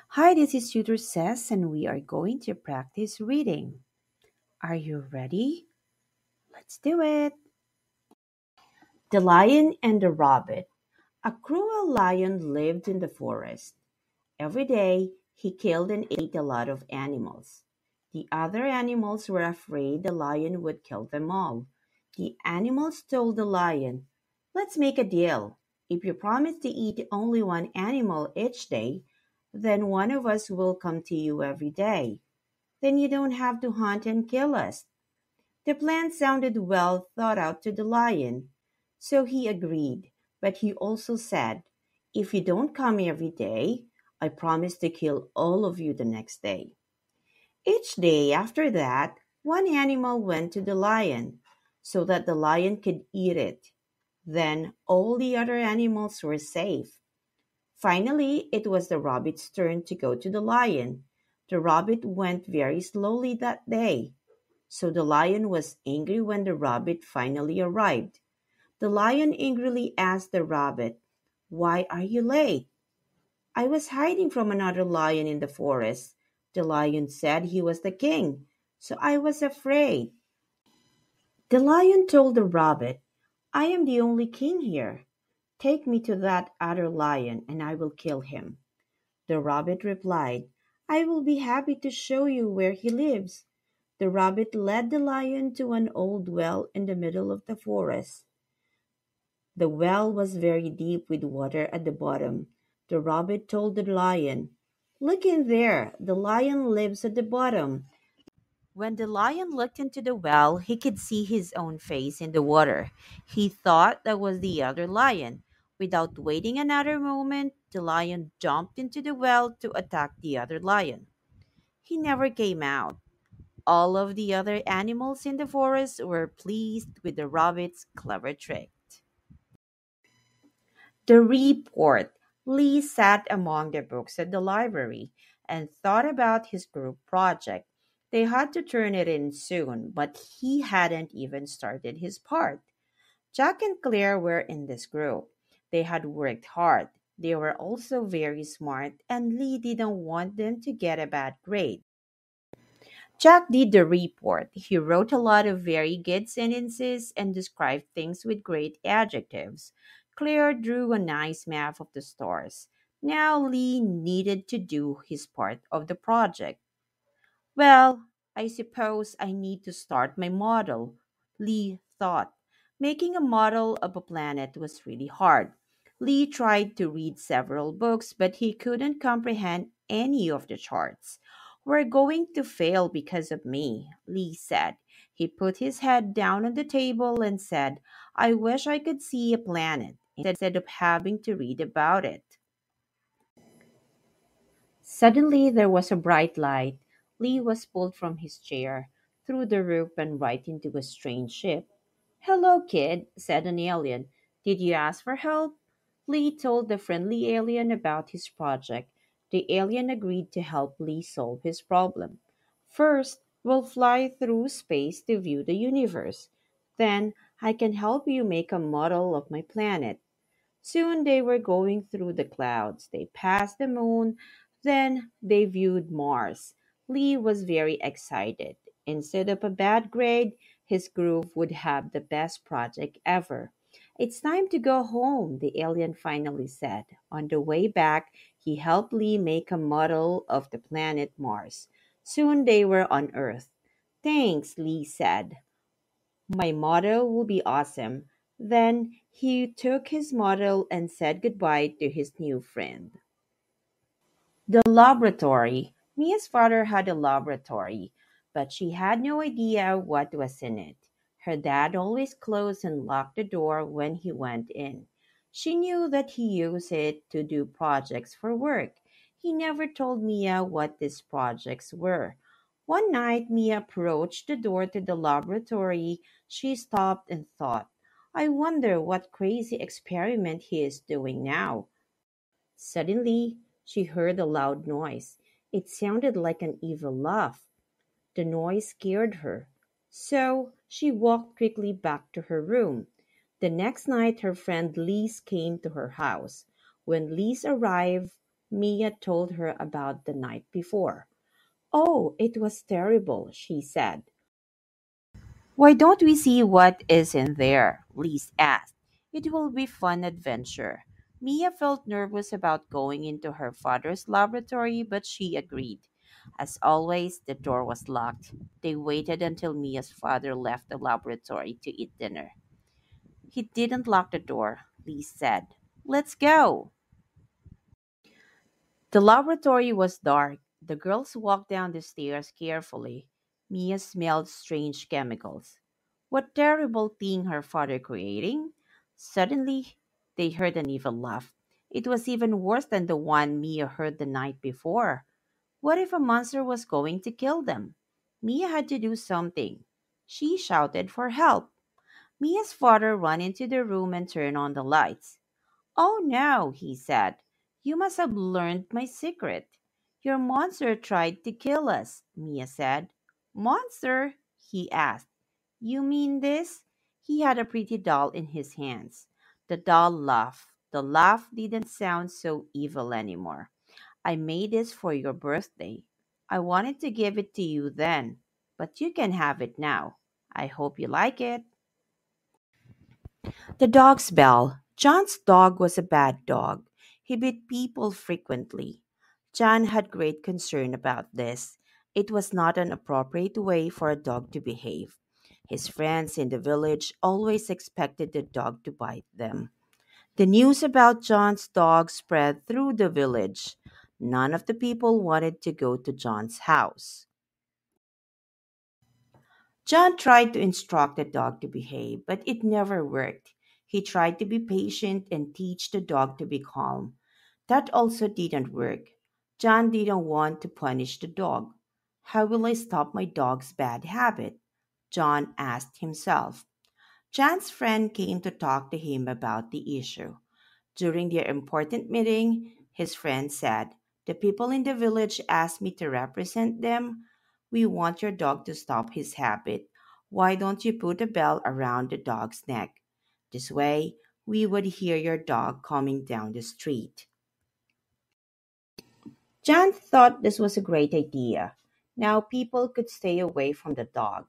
Hi, this is Tutor Says, and we are going to practice reading. Are you ready? Let's do it. The Lion and the Rabbit. A cruel lion lived in the forest. Every day, he killed and ate a lot of animals. The other animals were afraid the lion would kill them all. The animals told the lion, "Let's make a deal. If you promise to eat only one animal each day, then one of us will come to you every day. Then you don't have to hunt and kill us." The plan sounded well thought out to the lion, so he agreed, but he also said, "If you don't come every day, I promise to kill all of you the next day." Each day after that, one animal went to the lion, so that the lion could eat it. Then all the other animals were safe. Finally, it was the rabbit's turn to go to the lion. The rabbit went very slowly that day. So the lion was angry when the rabbit finally arrived. The lion angrily asked the rabbit, "Why are you late?" "I was hiding from another lion in the forest. The lion said he was the king, so I was afraid." The lion told the rabbit, "I am the only king here. Take me to that other lion and I will kill him." The rabbit replied, "I will be happy to show you where he lives." The rabbit led the lion to an old well in the middle of the forest. The well was very deep with water at the bottom. The rabbit told the lion, "Look in there. The lion lives at the bottom." When the lion looked into the well, he could see his own face in the water. He thought that was the other lion. Without waiting another moment, the lion jumped into the well to attack the other lion. He never came out. All of the other animals in the forest were pleased with the rabbit's clever trick. The report. Lee sat among the books at the library and thought about his group project. They had to turn it in soon, but he hadn't even started his part. Jack and Claire were in this group. They had worked hard. They were also very smart, and Lee didn't want them to get a bad grade. Jack did the report. He wrote a lot of very good sentences and described things with great adjectives. Claire drew a nice map of the stars. Now Lee needed to do his part of the project. "Well, I suppose I need to start my model," Lee thought. Making a model of a planet was really hard. Lee tried to read several books, but he couldn't comprehend any of the charts. "We're going to fail because of me," Lee said. He put his head down on the table and said, "I wish I could see a planet instead of having to read about it." Suddenly there was a bright light. Lee was pulled from his chair, through the roof, and right into a strange ship. "Hello, kid," said an alien. "Did you ask for help?" Lee told the friendly alien about his project. The alien agreed to help Lee solve his problem. "First, we'll fly through space to view the universe. Then, I can help you make a model of my planet." Soon they were going through the clouds. They passed the moon. Then they viewed Mars. Lee was very excited. Instead of a bad grade, his group would have the best project ever. "It's time to go home," the alien finally said. On the way back, he helped Lee make a model of the planet Mars. Soon they were on Earth. "Thanks," Lee said. "My model will be awesome." Then he took his model and said goodbye to his new friend. The laboratory. Mia's father had a laboratory, but she had no idea what was in it. Her dad always closed and locked the door when he went in. She knew that he used it to do projects for work. He never told Mia what these projects were. One night, Mia approached the door to the laboratory. She stopped and thought, "I wonder what crazy experiment he is doing now." Suddenly, she heard a loud noise. It sounded like an evil laugh. The noise scared her. So she walked quickly back to her room. The next night, her friend Lise came to her house. When Lise arrived, Mia told her about the night before. Oh, it was terrible, she said. Why don't we see what is in there? Lise asked. It will be fun adventure. Mia felt nervous about going into her father's laboratory, but she agreed. As always, the door was locked. They waited until Mia's father left the laboratory to eat dinner. He didn't lock the door, Lise said. Let's go. The laboratory was dark. The girls walked down the stairs carefully. Mia smelled strange chemicals. What terrible thing her father creating? Suddenly, they heard an evil laugh. It was even worse than the one Mia heard the night before. What if a monster was going to kill them? Mia had to do something. She shouted for help. Mia's father ran into the room and turned on the lights. Oh no, he said. You must have learned my secret. Your monster tried to kill us, Mia said. Monster? He asked. You mean this? He had a pretty doll in his hands. The doll laughed. The laugh didn't sound so evil anymore. I made this for your birthday. I wanted to give it to you then, but you can have it now. I hope you like it. The dog's bell. John's dog was a bad dog. He bit people frequently. John had great concern about this. It was not an appropriate way for a dog to behave. His friends in the village always expected the dog to bite them. The news about John's dog spread through the village. None of the people wanted to go to John's house. John tried to instruct the dog to behave, but it never worked. He tried to be patient and teach the dog to be calm. That also didn't work. John didn't want to punish the dog. How will I stop my dog's bad habit? John asked himself. John's friend came to talk to him about the issue. During their important meeting, his friend said, the people in the village asked me to represent them. We want your dog to stop his habit. Why don't you put a bell around the dog's neck? This way, we would hear your dog coming down the street. John thought this was a great idea. Now people could stay away from the dog.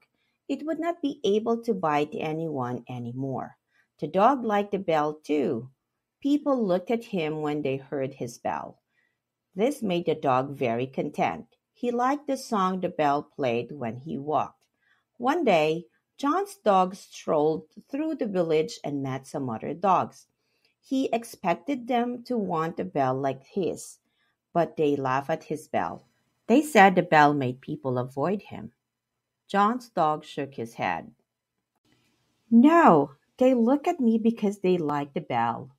It would not be able to bite anyone anymore. The dog liked the bell too. People looked at him when they heard his bell. This made the dog very content. He liked the song the bell played when he walked. One day, John's dog strolled through the village and met some other dogs. He expected them to want a bell like his, but they laughed at his bell. They said the bell made people avoid him. John's dog shook his head. No, they look at me because they like the bell.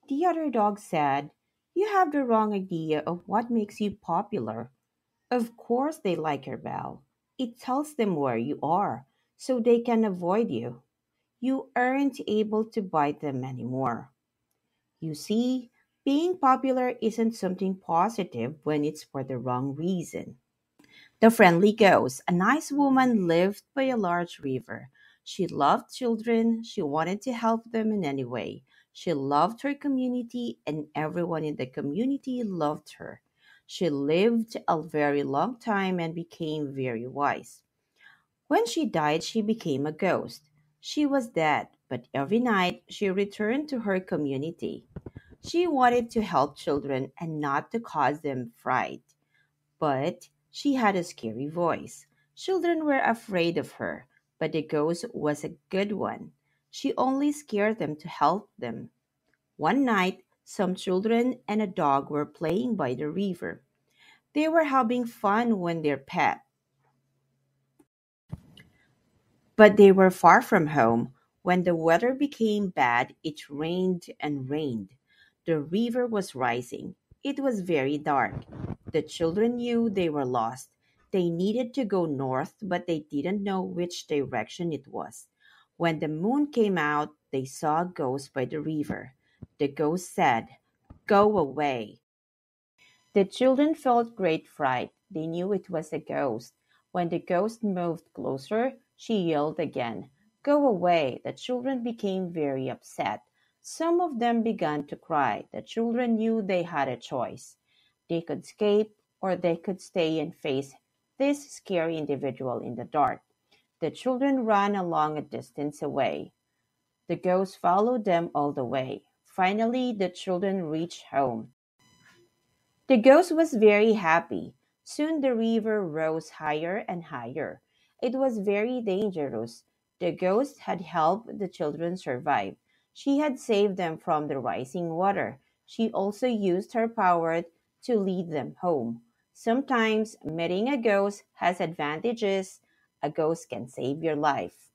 The other dog said, you have the wrong idea of what makes you popular. Of course they like your bell. It tells them where you are, so they can avoid you. You aren't able to bite them anymore. You see, being popular isn't something positive when it's for the wrong reason. The Friendly Ghost. A nice woman lived by a large river. She loved children. She wanted to help them in any way. She loved her community, and everyone in the community loved her. She lived a very long time and became very wise. When she died, she became a ghost. She was dead, but every night she returned to her community. She wanted to help children and not to cause them fright. But she had a scary voice. Children were afraid of her, but the ghost was a good one. She only scared them to help them. One night, some children and a dog were playing by the river. They were having fun when their pet, but they were far from home. When the weather became bad, it rained and rained. The river was rising. It was very dark. The children knew they were lost. They needed to go north, but they didn't know which direction it was. When the moon came out, they saw a ghost by the river. The ghost said, go away. The children felt great fright. They knew it was a ghost. When the ghost moved closer, she yelled again, go away. The children became very upset. Some of them began to cry. The children knew they had a choice. They could escape or they could stay and face this scary individual in the dark. The children ran along a distance away. The ghost followed them all the way. Finally, the children reached home. The ghost was very happy. Soon the river rose higher and higher. It was very dangerous. The ghost had helped the children survive. She had saved them from the rising water. She also used her power to lead them home. Sometimes meeting a ghost has advantages. A ghost can save your life.